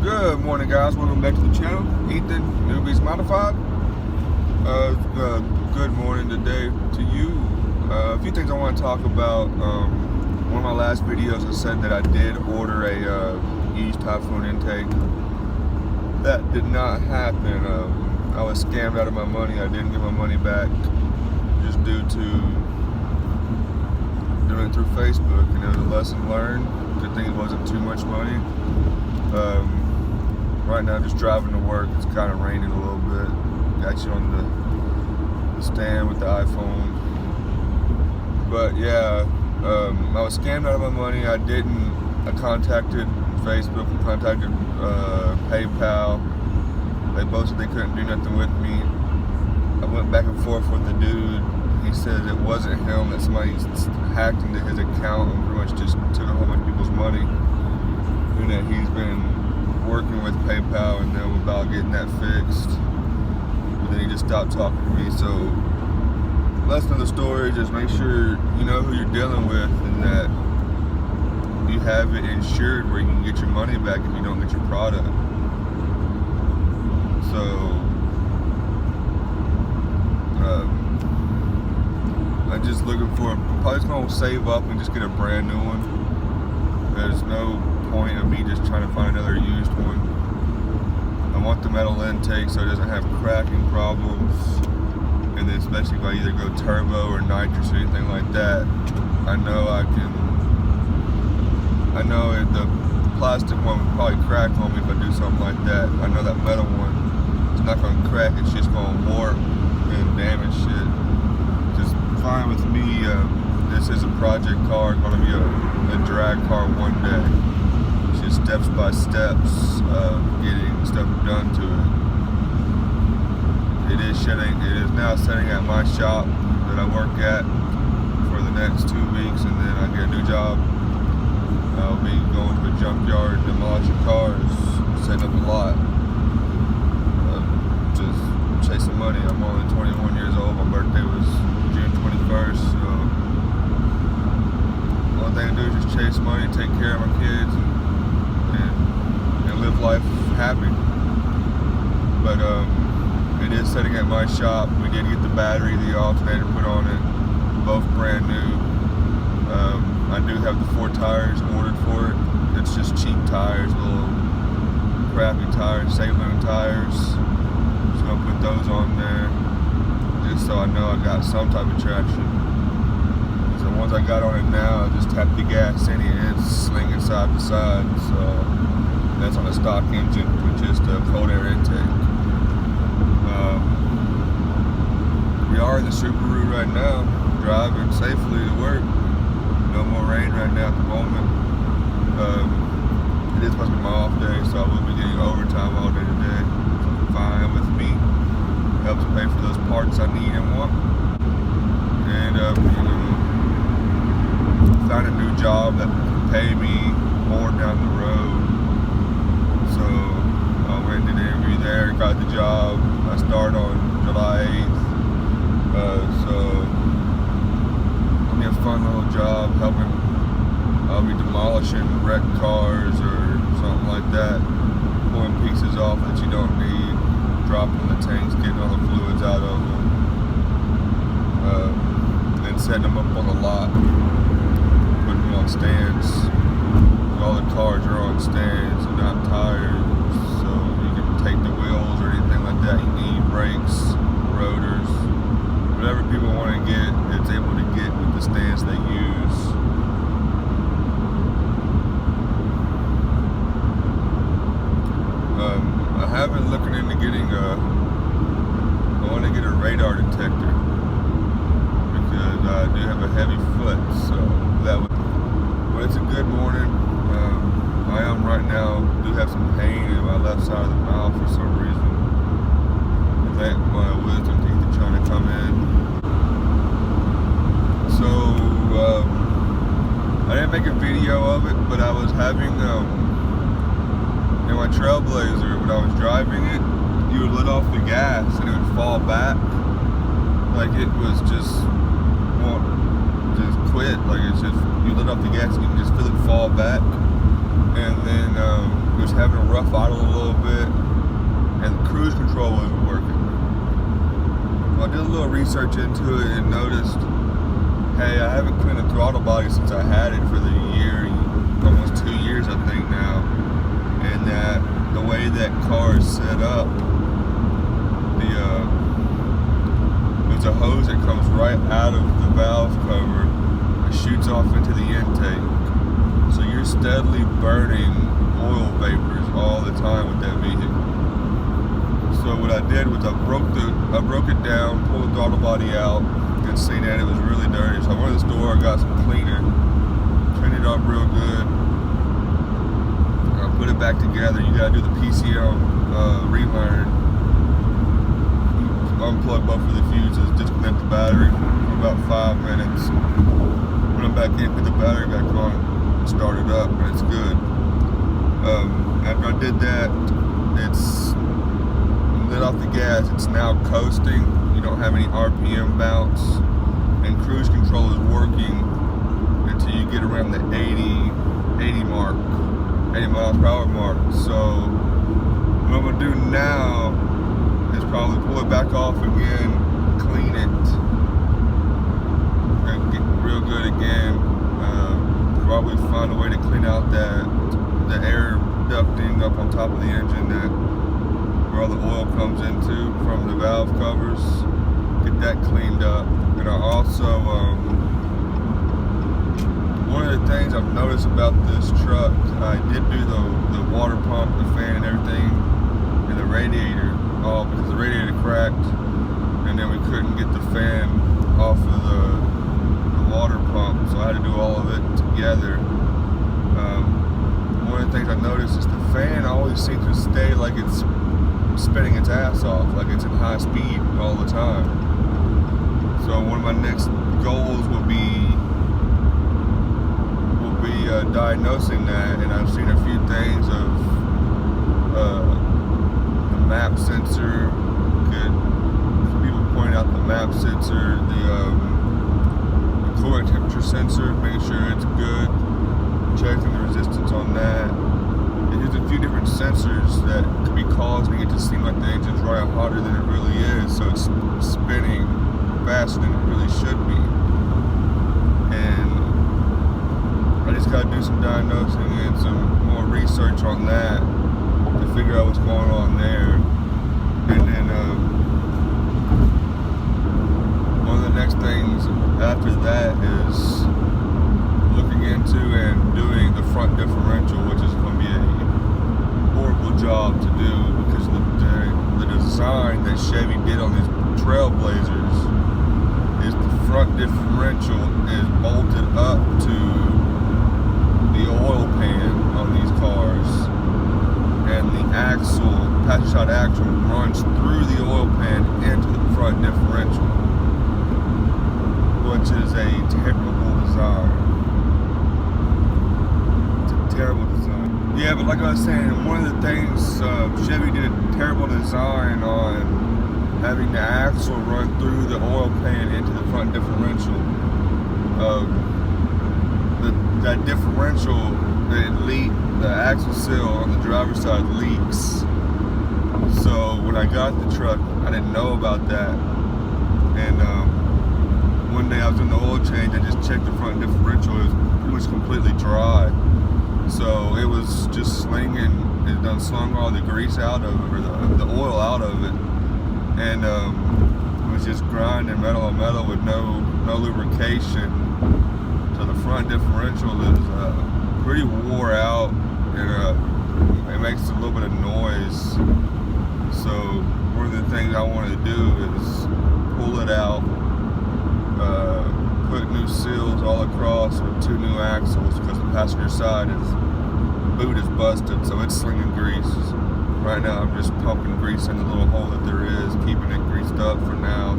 Good morning, guys. Welcome back to the channel. Ethan, Newbies Modified. Good morning today to you. A few things I want to talk about. One of my last videos, I said that I did order a used Typhoon intake. That did not happen. I was scammed out of my money. I didn't get my money back just due to doing it through Facebook, and it was a lesson learned. Good thing it wasn't too much money. Right now, just driving to work. It's kind of raining a little bit. Got you on the stand with the iPhone. But yeah, I was scammed out of my money. I contacted Facebook and contacted PayPal. They both said they couldn't do nothing with me. I went back and forth with the dude. He said it wasn't him, that somebody hacked into his account and pretty much just took a whole bunch of people's money. And that he's been working with PayPal and them about getting that fixed. But then he just stopped talking to me. So, lesson of the story, just make sure you know who you're dealing with and that you have it insured where you can get your money back if you don't get your product. So, I'm just looking for, probably just gonna save up and just get a brand new one. There's no point of me just trying to find another used one. I want the metal intake so it doesn't have cracking problems, and then especially if I either go turbo or nitrous or anything like that, I know the plastic one would probably crack on me if I do something like that. I know that metal one, it's not going to crack, it's just going to warp and damage shit. Just fine with me. This is a project car, going to be a drag car one day. Just steps by steps of getting stuff done to it. It is now sitting at my shop that I work at for the next 2 weeks, and then I get a new job. I'll be going to a junkyard, demolishing cars, setting up a lot. Just chasing money. I'm only 21 years old. My birthday was June 21st, so the only thing to do is just chase money, take care of my kids, and live life happy. But it is sitting at my shop. We did get the battery, the alternator put on it, both brand new. I do have the 4 tires ordered for it. It's just cheap tires, little crappy tires, Saloon tires. Just gonna put those on there, just so I know I got some type of traction. So once I got on it now, I just tap the gas in it and it's slinging side to side. So that's on a stock engine with just a cold air intake. We are in the Subaru right now, driving safely to work. No more rain right now at the moment. It is supposed to be my off day, so I will be getting overtime all day today. Fine with me. Helps pay for those parts I need and want. And found a new job that can pay me more down the road. So I went and did an interview there, got the job. I start on July 8th. So it'll be a fun little job helping. I'll be demolishing wrecked cars or something like that, pulling pieces off that you don't need, dropping the tanks, getting all the fluids out of them, then setting them up on the lot, putting them on stands. All the cars are on stands and not tires, so you can take the wheels or anything like that you need, brakes, rotors, whatever people want to get, it's able to get with the stands they use. I have been looking into getting I want to get a radar detector because I do have a heavy foot, so that would, but it's a good morning. I am right now, do have some pain in my left side of the mouth for some reason. I think my wisdom teeth are trying to come in. So, I didn't make a video of it, but I was having, in my Trailblazer, when I was driving it, you would let off the gas and it would fall back. Like it was just quit. Like it's just, you let off the gas and you can just feel it fall back. And then it was having a rough idle a little bit, and the cruise control wasn't working. Well, I did a little research into it and noticed, hey, I haven't cleaned the throttle body since I had it for the year, almost 2 years I think now, and that the way that car is set up, there's a hose that comes right out of the valve cover that shoots off into the intake. So you're steadily burning oil vapors all the time with that vehicle. So what I did was I broke it down, pulled the throttle body out, and seen that it was really dirty. So I went to the store, I got some cleaner, cleaned it up real good. I put it back together. You gotta do the PCM relearn. Unplug both of the fuses, disconnect the battery for about 5 minutes. Put them back in, put the battery back on, start it up, and it's good. After I did that, it's lit off the gas. It's now coasting. You don't have any RPM bounce, and cruise control is working until you get around the 80 mark, 80 miles per hour mark. So what I'm gonna do now is probably pull it back off again, clean it, and get real good again. Probably find a way to clean out the air ducting up on top of the engine, that where all the oil comes into from the valve covers. Get that cleaned up. And I also, one of the things I've noticed about this truck, I did do the water pump, the fan, and everything, and the radiator. All because the radiator cracked, and then we couldn't get the fan off of the water pump, so I had to do all of it together. One of the things I noticed is the fan always seems to stay like it's spinning its ass off, like it's in high speed all the time. So one of my next goals will be diagnosing that, and I've seen a few things of map sensor. Some people point out the map sensor, the coolant temperature sensor, making sure it's good, checking the resistance on that. And there's a few different sensors that could be causing it to seem like the engine's running hotter than it really is, so it's spinning faster than it really should be. And I just gotta do some diagnosing and some more research on that to figure out what's going on there. And then one of the next things after that is looking into and doing the front differential, which is going to be a horrible job to do because the design that Chevy did on these Trailblazers is the front differential is bolted up to the oil pan on these cars, and the passenger side axle runs through the oil pan into the front differential, which is a terrible design. It's a terrible design. Yeah, but like I was saying, one of the things, Chevy did a terrible design on having the axle run through the oil pan into the front differential. That differential, the axle seal on the driver's side leaks. So when I got the truck, I didn't know about that. And one day I was in the oil change, I just checked the front differential, it was completely dry. So it was just slinging, it done slung all the grease out of it, or the oil out of it. And it was just grinding metal on metal with no lubrication. So the front differential is pretty wore out, and it makes a little bit of noise. So one of the things I want to do is pull it out, put new seals all across with 2 new axles, because the passenger side boot is busted, so it's slinging grease. Right now I'm just pumping grease in the little hole that there is, keeping it greased up for now.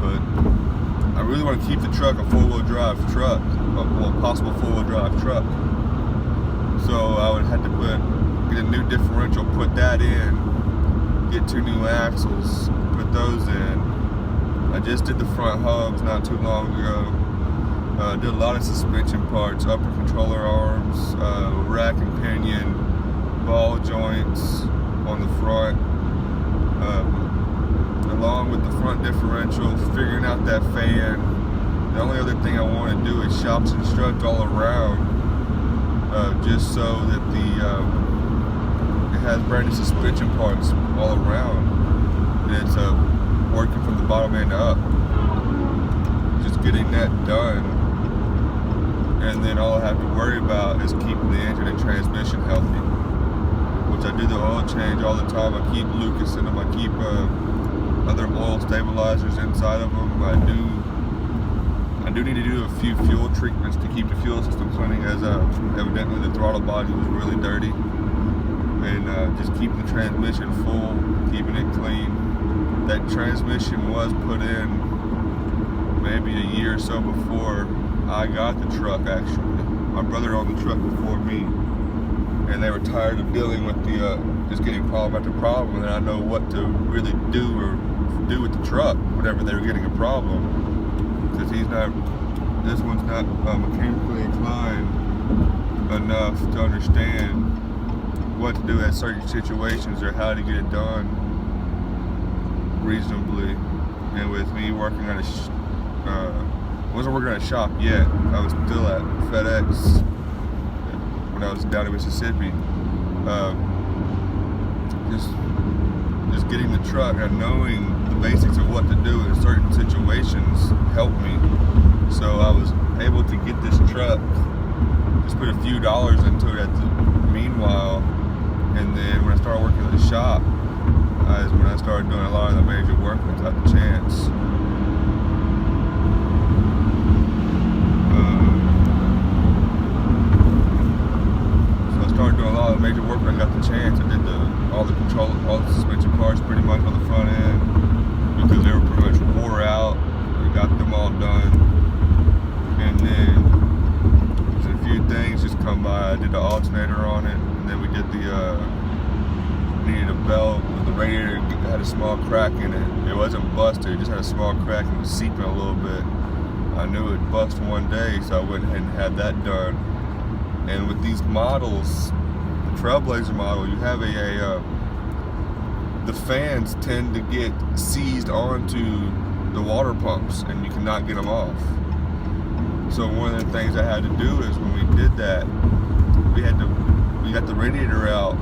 But I really want to keep the truck a four-wheel drive truck, well, possible four-wheel drive truck. So I would have to get a new differential, put that in, get 2 new axles, put those in. I just did the front hubs not too long ago. Did a lot of suspension parts, upper controller arms, rack and pinion, ball joints on the front, along with the front differential, figuring out that fan. The only other thing I want to do is shocks and struts all around, just so that it has brand new suspension parts all around, and it's working from the bottom end up. Just getting that done, and then all I have to worry about is keeping the engine and transmission healthy, which I do the oil change all the time. I keep Lucas in them. I keep other oil stabilizers inside of them. I do need to do a few fuel treatments to keep the fuel system cleaning, as evidently the throttle body was really dirty, and just keeping the transmission full, keeping it clean. That transmission was put in maybe a year or so before I got the truck. Actually, my brother owned the truck before me, and they were tired of dealing with the just getting problem after problem, and I know what to really do with the truck whenever they were getting a problem, because this one's not mechanically inclined enough to understand what to do at certain situations or how to get it done reasonably. And with me working on wasn't working on a shop yet. I was still at FedEx when I was down in Mississippi. Just getting the truck and knowing the basics of what to do in certain situations helped me. So I was able to get this truck, just put a few dollars into it meanwhile, and then when I started working at the shop, is when I started doing a lot of the major work without the chance. So I started doing a lot of the major work when I got the chance. I did all the suspension parts pretty much on the front end, because they were pretty much wore out. I got them all done, and then a few things just come by. I did the alternator on it, and then we did needed a belt. The radiator had a small crack in it. It wasn't busted, it just had a small crack and was seeping a little bit. I knew it would bust one day, so I went ahead and had that done. And with these models, the Trailblazer model, you have the fans tend to get seized onto the water pumps, and you cannot get them off. So one of the things I had to do is, when we did that, we got the radiator out,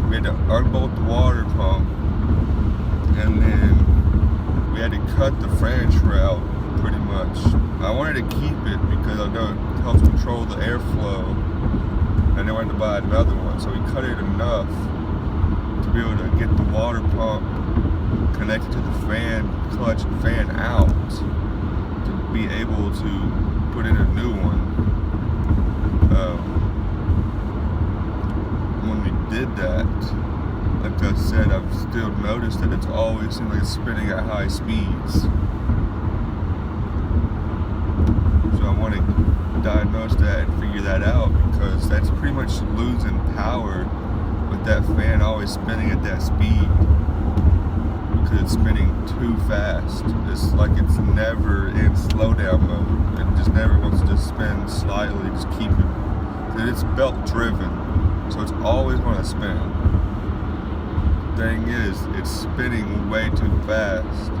we had to unbolt the water pump, and then we had to cut the fan shroud pretty much. I wanted to keep it because I know it helps control the airflow, and I wanted to buy another one. So we cut it enough to be able to get the water pump connected to the fan clutch and fan out, to be able to put in a new one. When we did that, like I said, I've still noticed that it's always seems like it's spinning at high speeds. So I want to diagnose that and figure that out, because that's pretty much losing power with that fan always spinning at that speed, because it's spinning too fast. It's like it's never in slow down mode. It just never wants to just spin slightly, just keep it. It's belt driven, so it's always going to spin. The thing is, it's spinning way too fast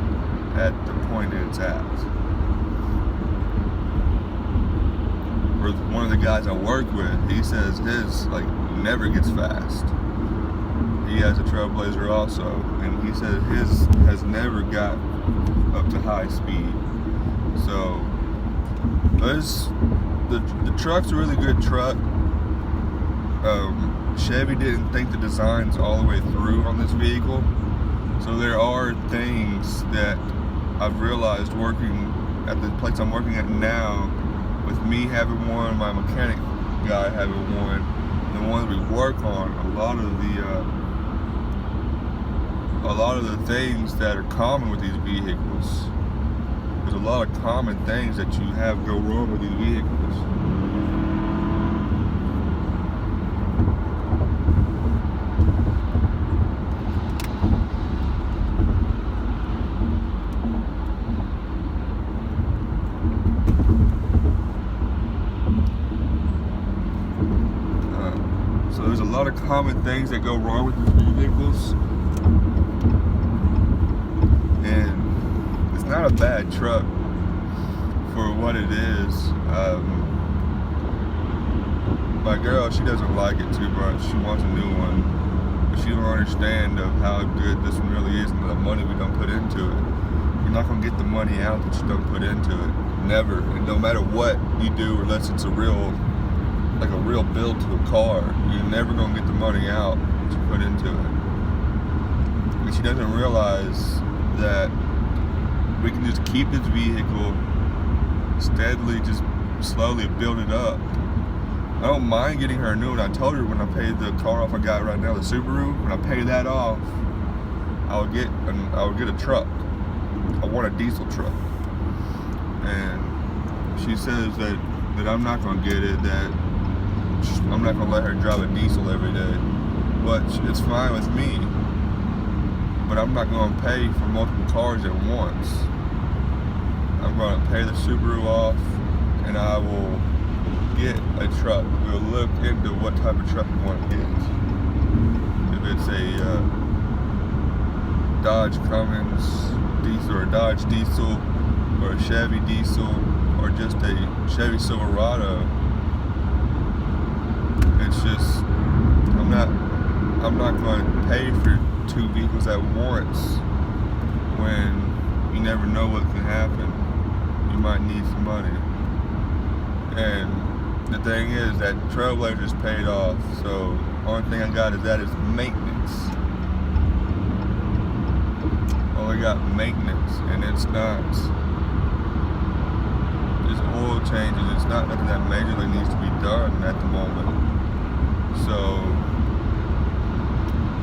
at the point it's at. Or one of the guys I work with, he says his never gets fast. He has a Trailblazer also, and he said his has never got up to high speed. So the truck's a really good truck. Chevy didn't think the design's all the way through on this vehicle, so there are things that I've realized working at the place I'm working at now, with me having one, my mechanic guy having one, the ones we work on, a lot of the things that are common with these vehicles. There's a lot of common things that you have go wrong with these vehicles. So there's a lot of common things that go wrong with these vehicles, and it's not a bad truck for what it is. My girl, she doesn't like it too much. She wants a new one, but she don't understand of how good this one really is and the money we don't put into it. You're not gonna get the money out that you don't put into it. Never. And no matter what you do, unless it's a real build to a car, you're never gonna get the money out that you put into it. And she doesn't realize that we can just keep this vehicle steadily, just slowly build it up. I don't mind getting her a new one. I told her when I paid the car off I got right now, the Subaru, when I pay that off, I would get a truck. I want a diesel truck. And she says that I'm not gonna get it, that I'm not gonna let her drive a diesel every day. But it's fine with me. But I'm not gonna pay for multiple cars at once. I'm gonna pay the Subaru off, and I will get a truck. We'll look into what type of truck we want to get. If it's a Dodge Cummins diesel, or a Dodge diesel, or a Chevy diesel, or just a Chevy Silverado. It's just, I'm not going to pay for two vehicles at once when you never know what can happen. You might need some money. And the thing is that Trailblazer's paid off, so the only thing I got is maintenance. Only got maintenance, and it's not just oil changes. It's not nothing that majorly needs to be done at the moment. So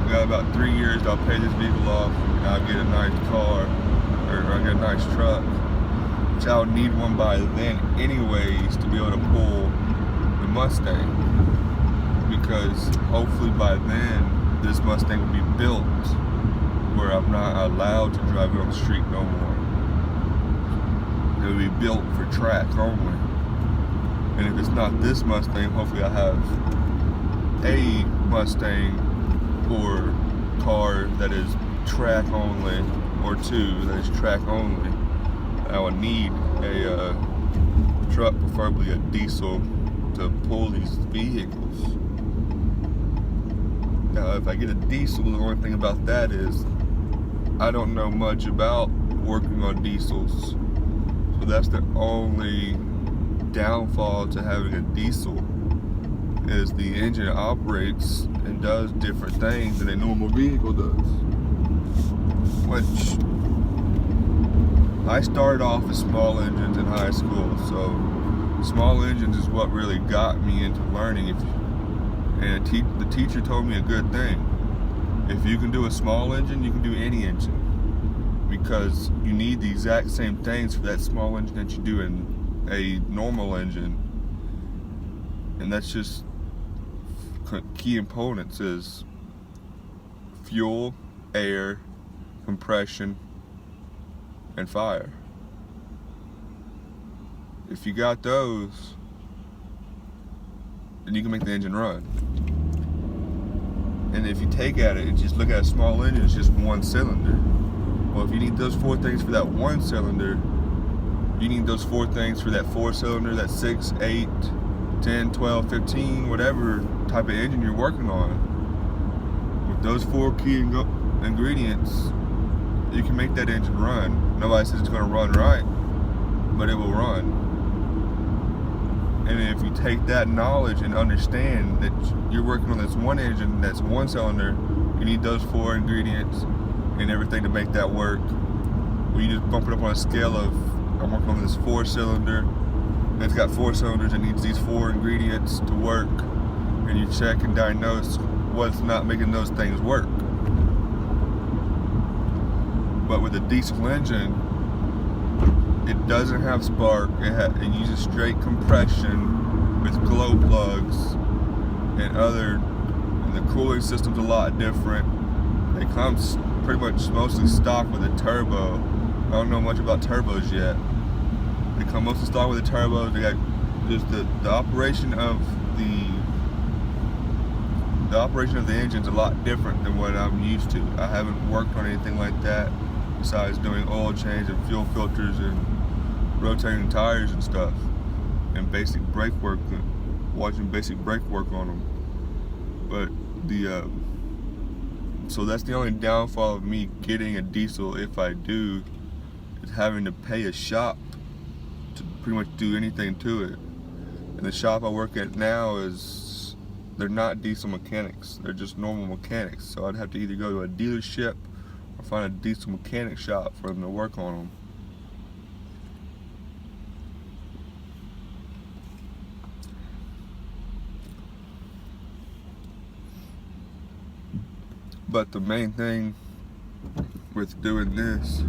I got about 3 years. I'll pay this vehicle off, and I'll get a nice car, or I'll get a nice truck, which I'll need one by then anyways to be able to pull the Mustang, because hopefully by then this Mustang will be built where I'm not allowed to drive it on the street no more. It will be built for track only. And if it's not this Mustang, hopefully I have a Mustang or car that is track only, or two that is track only. I would need a truck, preferably a diesel, to pull these vehicles. Now, if I get a diesel, the only thing about that is I don't know much about working on diesels. So that's the only downfall to having a diesel, is the engine operates and does different things than a normal vehicle does. Which, I started off with small engines in high school, so small engines is what really got me into learning. And the teacher told me a good thing. If you can do a small engine, you can do any engine, because you need the exact same things for that small engine that you do in a normal engine. And that's just key components is fuel, air, compression, and fire. If you got those, then you can make the engine run. And if you take at it and just look at a small engine, it's just one cylinder. Well, if you need those four things for that one cylinder, you need those four things for that four cylinder, that 6, 8, 10, 12, 15, whatever type of engine you're working on. With those four key ingredients, you can make that engine run. Nobody says it's going to run right, but it will run. And if you take that knowledge and understand that you're working on this one engine that's one cylinder, you need those four ingredients and everything to make that work. Well, you just bump it up on a scale of, I'm working on this 4-cylinder, and it's got 4 cylinders, it needs these 4 ingredients to work, and you check and diagnose what's not making those things work. But with a diesel engine, it doesn't have spark. It uses straight compression with glow plugs and the cooling system's a lot different. It comes pretty much mostly stock with a turbo. I don't know much about turbos yet. They come mostly stock with the turbos. They got just the operation of the the operation of the engine's a lot different than what I'm used to. I haven't worked on anything like that besides doing oil change and fuel filters and rotating tires and stuff, and basic brake work, watching basic brake work on them. But so that's the only downfall of me getting a diesel, if I do, is having to pay a shop to pretty much do anything to it. And the shop I work at now they're not diesel mechanics, they're just normal mechanics. So I'd have to either go to a dealership or find a diesel mechanic shop for them to work on them. But the main thing with doing this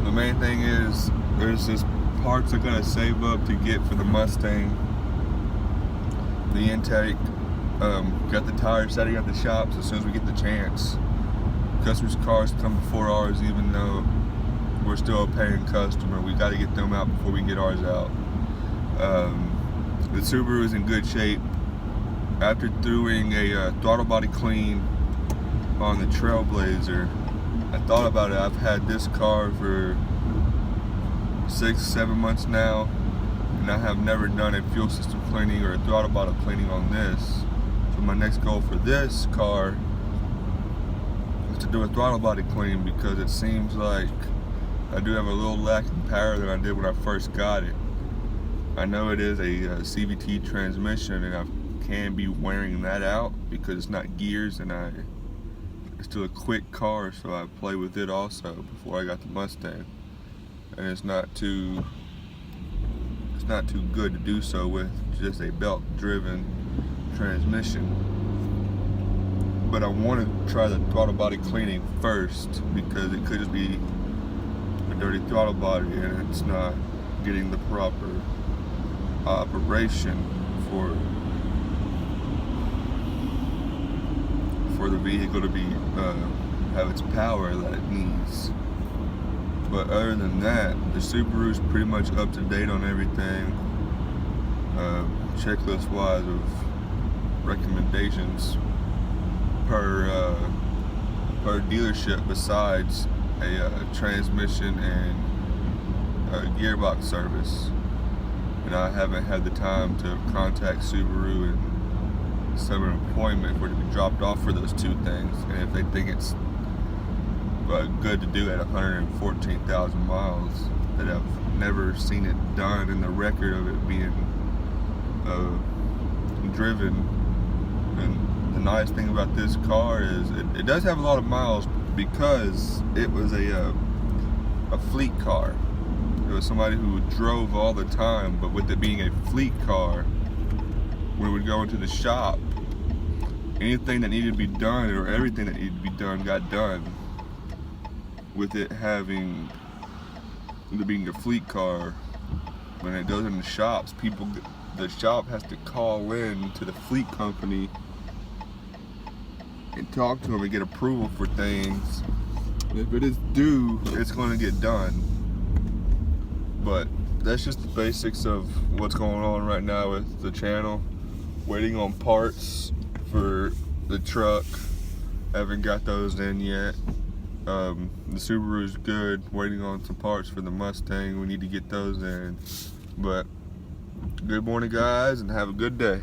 the main thing is there's just parts I'm gonna save up to get for the Mustang. The intake, got the tire setting at the shops as soon as we get the chance. Customers' cars come before ours, even though we're still a paying customer. We got to get them out before we get ours out. The Subaru is in good shape. After doing a throttle body clean on the Trailblazer, I thought about it. I've had this car for 6-7 months now, and I have never done a fuel system cleaning or a throttle body cleaning on this. So my next goal for this car is to do a throttle body clean, because it seems like I do have a little lack in power than I did when I first got it. I know it is a CVT transmission, and I can be wearing that out because it's not gears, and it's still a quick car, so I play with it also before I got the Mustang. And it's not too good to do so with just a belt driven transmission. But I want to try the throttle body cleaning first, because it could just be a dirty throttle body and it's not getting the proper operation for the vehicle to be have its power that it needs. But other than that, the Subaru is pretty much up to date on everything, checklist wise, of recommendations per dealership, besides a transmission and a gearbox service. And I haven't had the time to contact Subaru and set an appointment for it to be dropped off for those two things. And if they think it's good to do at 114,000 miles, that I've never seen it done in the record of it being driven. And the nice thing about this car is it does have a lot of miles, because it was a fleet car. It was somebody who drove all the time, but with it being a fleet car, when we would go into the shop, anything that needed to be done, or everything that needed to be done, got done. With it being a fleet car, when it goes in the shops, the shop has to call in to the fleet company and talk to them and get approval for things. And if it is due, it's going to get done. But that's just the basics of what's going on right now with the channel. Waiting on parts for the truck. Haven't got those in yet. The Subaru is good. Waiting on some parts for the Mustang. We need to get those in. But good morning, guys, and have a good day.